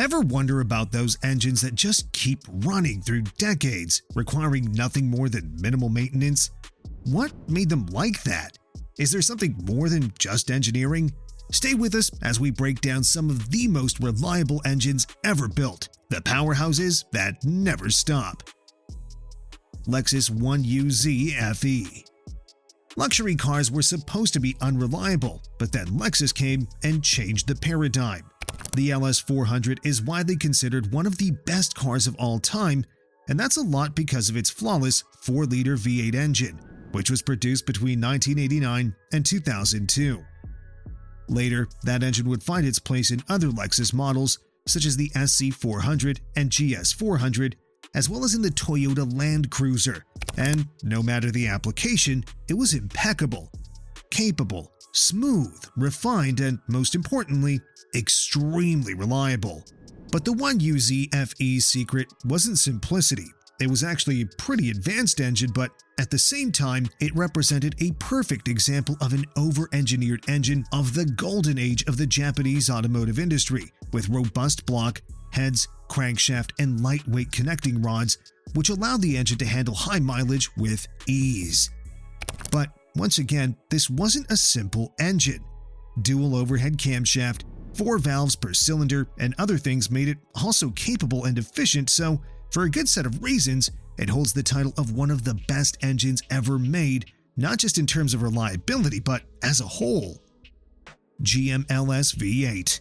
Ever wonder about those engines that just keep running through decades, requiring nothing more than minimal maintenance? What made them like that? Is there something more than just engineering? Stay with us as we break down some of the most reliable engines ever built, the powerhouses that never stop. Lexus 1UZ FE. Luxury cars were supposed to be unreliable, but then Lexus came and changed the paradigm. The LS400 is widely considered one of the best cars of all time, and that's a lot because of its flawless 4-liter V8 engine, which was produced between 1989 and 2002. Later, that engine would find its place in other Lexus models, such as the SC400 and GS400, as well as in the Toyota Land Cruiser, and no matter the application, it was impeccable, capable, smooth, refined, and most importantly, extremely reliable. But the 1UZ FE's secret wasn't simplicity. It was actually a pretty advanced engine, but at the same time, it represented a perfect example of an over-engineered engine of the golden age of the Japanese automotive industry, with robust block, heads, crankshaft, and lightweight connecting rods, which allowed the engine to handle high mileage with ease. But once again, this wasn't a simple engine. Dual overhead camshaft, 4 valves per cylinder, and other things made it also capable and efficient, so for a good set of reasons, it holds the title of one of the best engines ever made, not just in terms of reliability, but as a whole. GM LS V8.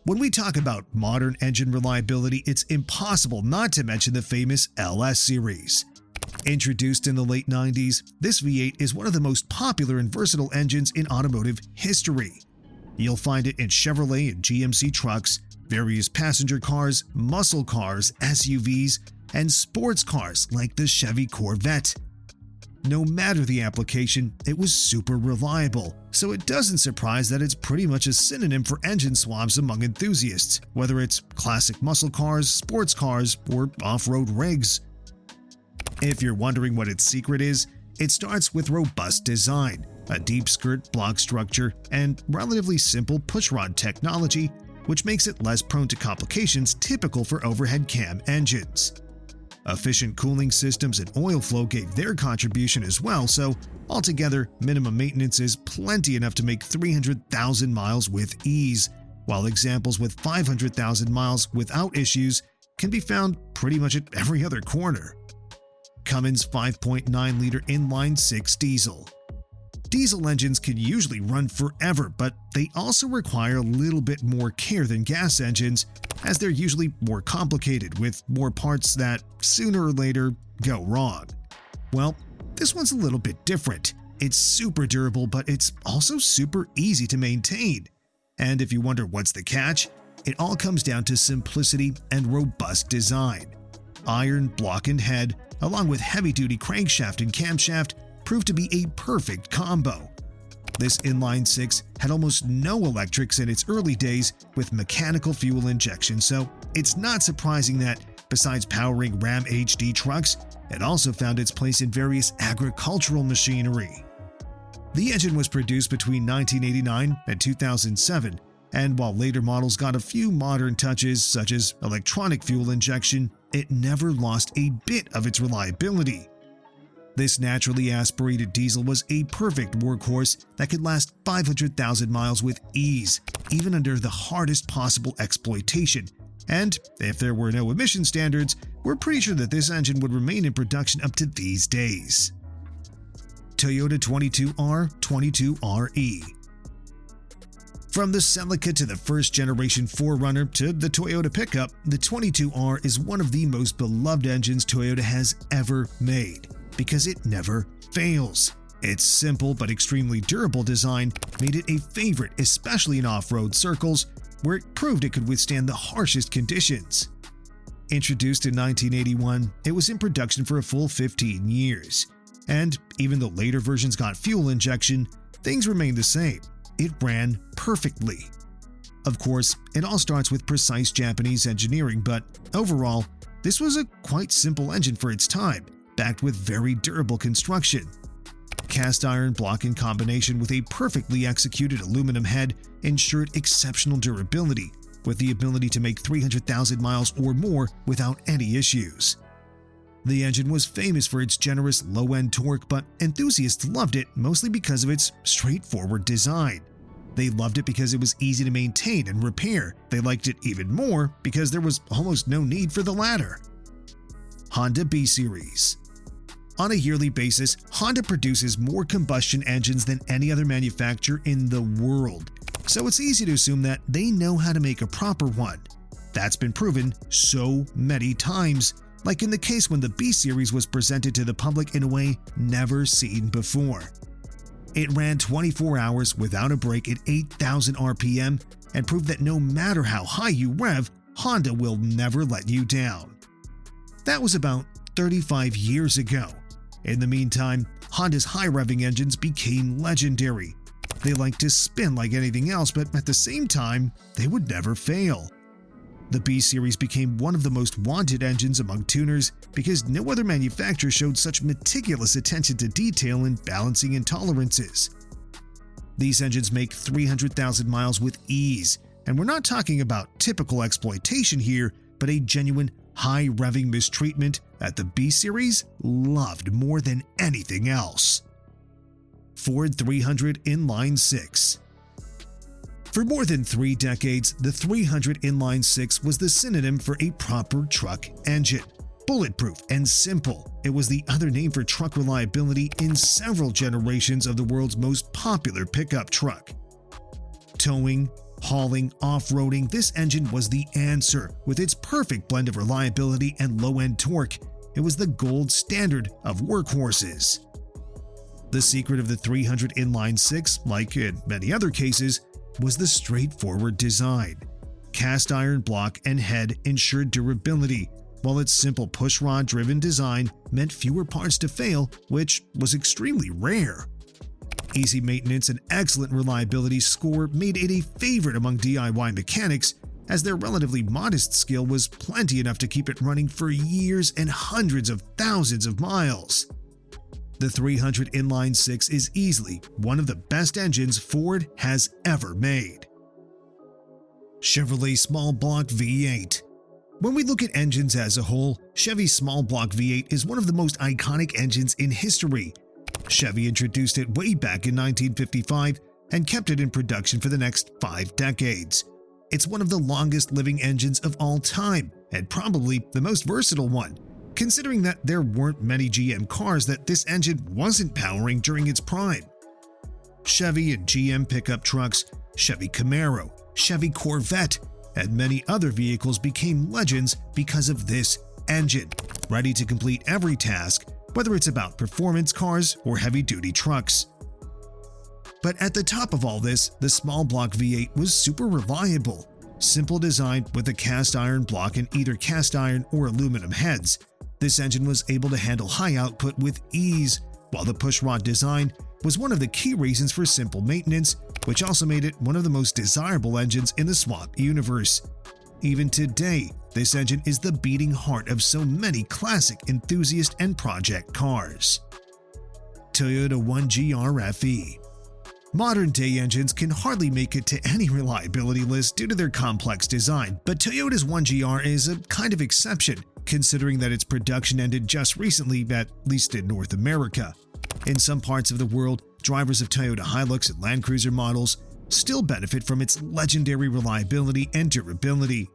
When we talk about modern engine reliability, it's impossible not to mention the famous LS series. Introduced in the late 90s, this V8 is one of the most popular and versatile engines in automotive history. You'll find it in Chevrolet and GMC trucks, various passenger cars, muscle cars, SUVs, and sports cars like the Chevy Corvette. No matter the application, it was super reliable, so it doesn't surprise that it's pretty much a synonym for engine swaps among enthusiasts, whether it's classic muscle cars, sports cars, or off-road rigs. If you're wondering what its secret is, it starts with robust design, a deep skirt block structure, and relatively simple pushrod technology, which makes it less prone to complications typical for overhead cam engines. Efficient cooling systems and oil flow gave their contribution as well, so altogether, minimum maintenance is plenty enough to make 300,000 miles with ease, while examples with 500,000 miles without issues can be found pretty much at every other corner. Cummins 5.9-liter inline-6 diesel. Diesel engines can usually run forever, but they also require a little bit more care than gas engines, as they're usually more complicated with more parts that sooner or later go wrong. Well, this one's a little bit different. It's super durable, but it's also super easy to maintain. And if you wonder what's the catch, it all comes down to simplicity and robust design. Iron block and head, along with heavy-duty crankshaft and camshaft, proved to be a perfect combo. This inline-6 had almost no electrics in its early days with mechanical fuel injection, so it's not surprising that, besides powering Ram HD trucks, it also found its place in various agricultural machinery. The engine was produced between 1989 and 2007, and while later models got a few modern touches such as electronic fuel injection, it never lost a bit of its reliability. This naturally aspirated diesel was a perfect workhorse that could last 500,000 miles with ease, even under the hardest possible exploitation. And if there were no emission standards, we're pretty sure that this engine would remain in production up to these days. Toyota 22R, 22RE. From the Celica to the first-generation 4Runner to the Toyota pickup, the 22R is one of the most beloved engines Toyota has ever made, because it never fails. Its simple but extremely durable design made it a favorite, especially in off-road circles, where it proved it could withstand the harshest conditions. Introduced in 1981, it was in production for a full 15 years. And even though later versions got fuel injection, things remained the same. It ran perfectly. Of course, it all starts with precise Japanese engineering, but overall, this was a quite simple engine for its time, backed with very durable construction. Cast iron block in combination with a perfectly executed aluminum head ensured exceptional durability, with the ability to make 300,000 miles or more without any issues. The engine was famous for its generous low-end torque, but enthusiasts loved it mostly because of its straightforward design. They loved it because it was easy to maintain and repair. They liked it even more because there was almost no need for the latter. Honda B-Series. On a yearly basis, Honda produces more combustion engines than any other manufacturer in the world, so it's easy to assume that they know how to make a proper one. That's been proven so many times, like in the case when the B-Series was presented to the public in a way never seen before. It ran 24 hours without a break at 8,000 RPM and proved that no matter how high you rev, Honda will never let you down. That was about 35 years ago. In the meantime, Honda's high-revving engines became legendary. They liked to spin like anything else, but at the same time, they would never fail. The B-Series became one of the most wanted engines among tuners because no other manufacturer showed such meticulous attention to detail in balancing and tolerances. These engines make 300,000 miles with ease, and we're not talking about typical exploitation here, but a genuine high-revving mistreatment that the B-Series loved more than anything else. Ford 300 Inline 6. For more than 3 decades, the 300 Inline 6 was the synonym for a proper truck engine. Bulletproof and simple, it was the other name for truck reliability in several generations of the world's most popular pickup truck. Towing, hauling, off-roading, this engine was the answer. With its perfect blend of reliability and low-end torque, it was the gold standard of workhorses. The secret of the 300 Inline 6, like in many other cases, was the straightforward design. Cast iron block and head ensured durability, while its simple pushrod-driven design meant fewer parts to fail, which was extremely rare. Easy maintenance and excellent reliability score made it a favorite among DIY mechanics, as their relatively modest skill was plenty enough to keep it running for years and hundreds of thousands of miles. The 300 Inline 6 is easily one of the best engines Ford has ever made. Chevrolet Small Block V8. When we look at engines as a whole, Chevy's Small Block V8 is one of the most iconic engines in history. Chevy introduced it way back in 1955 and kept it in production for the next 5 decades. It's one of the longest-living engines of all time, and probably the most versatile one, considering that there weren't many GM cars that this engine wasn't powering during its prime. Chevy and GM pickup trucks, Chevy Camaro, Chevy Corvette, and many other vehicles became legends because of this engine, ready to complete every task, whether it's about performance cars or heavy-duty trucks. But at the top of all this, the Small Block V8 was super reliable. Simple design with a cast iron block and either cast iron or aluminum heads, this engine was able to handle high output with ease, while the pushrod design was one of the key reasons for simple maintenance, which also made it one of the most desirable engines in the swap universe. Even today, this engine is the beating heart of so many classic enthusiast and project cars. Toyota 1GR FE. Modern-day engines can hardly make it to any reliability list due to their complex design, but Toyota's 1GR is a kind of exception, considering that its production ended just recently, at least in North America. In some parts of the world, drivers of Toyota Hilux and Land Cruiser models still benefit from its legendary reliability and durability.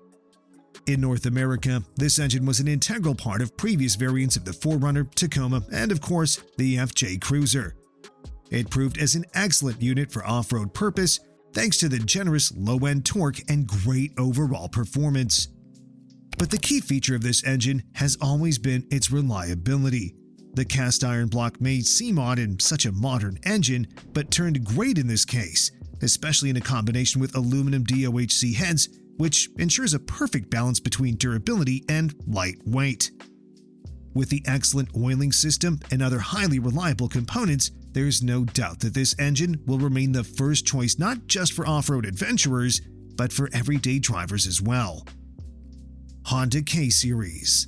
In North America, this engine was an integral part of previous variants of the 4Runner, Tacoma, and of course, the FJ Cruiser. It proved as an excellent unit for off-road purpose thanks to the generous low-end torque and great overall performance. But the key feature of this engine has always been its reliability. The cast iron block may seem odd in such a modern engine, but turned great in this case, especially in a combination with aluminum DOHC heads, which ensures a perfect balance between durability and lightweight. With the excellent oiling system and other highly reliable components, there's no doubt that this engine will remain the first choice not just for off-road adventurers, but for everyday drivers as well. Honda K-Series.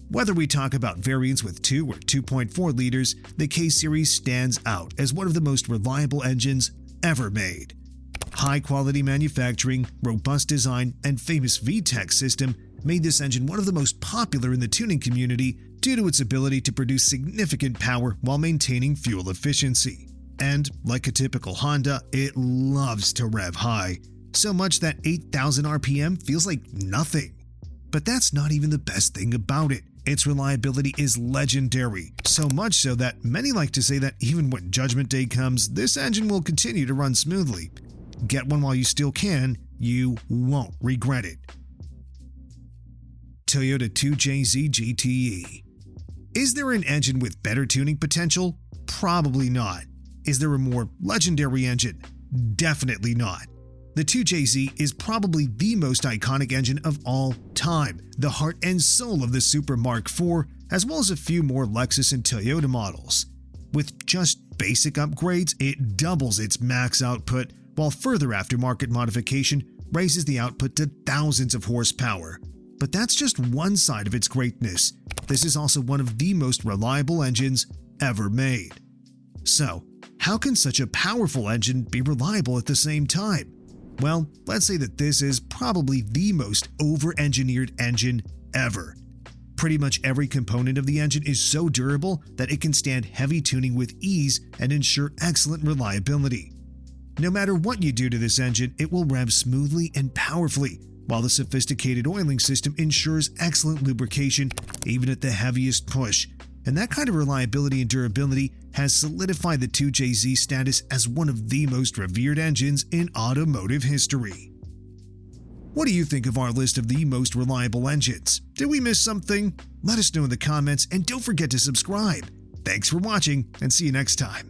Whether we talk about variants with 2 or 2.4 liters, the K-Series stands out as one of the most reliable engines ever made. High-quality manufacturing, robust design, and famous VTEC system made this engine one of the most popular in the tuning community due to its ability to produce significant power while maintaining fuel efficiency. And, like a typical Honda, it loves to rev high, so much that 8,000 RPM feels like nothing. But that's not even the best thing about it. Its reliability is legendary, so much so that many like to say that even when Judgment Day comes, this engine will continue to run smoothly. Get one while you still can, you won't regret it. Toyota 2JZ GTE. Is there an engine with better tuning potential? Probably not. Is there a more legendary engine? Definitely not. The 2JZ is probably the most iconic engine of all time, the heart and soul of the Super Mark IV, as well as a few more Lexus and Toyota models. With just basic upgrades, it doubles its max output, while further aftermarket modification raises the output to thousands of horsepower. But that's just one side of its greatness. This is also one of the most reliable engines ever made. So, how can such a powerful engine be reliable at the same time? Well, let's say that this is probably the most over-engineered engine ever. Pretty much every component of the engine is so durable that it can stand heavy tuning with ease and ensure excellent reliability. No matter what you do to this engine, it will rev smoothly and powerfully, while the sophisticated oiling system ensures excellent lubrication even at the heaviest push. And that kind of reliability and durability has solidified the 2JZ status as one of the most revered engines in automotive history. What do you think of our list of the most reliable engines? Did we miss something? Let us know in the comments and don't forget to subscribe. Thanks for watching and see you next time.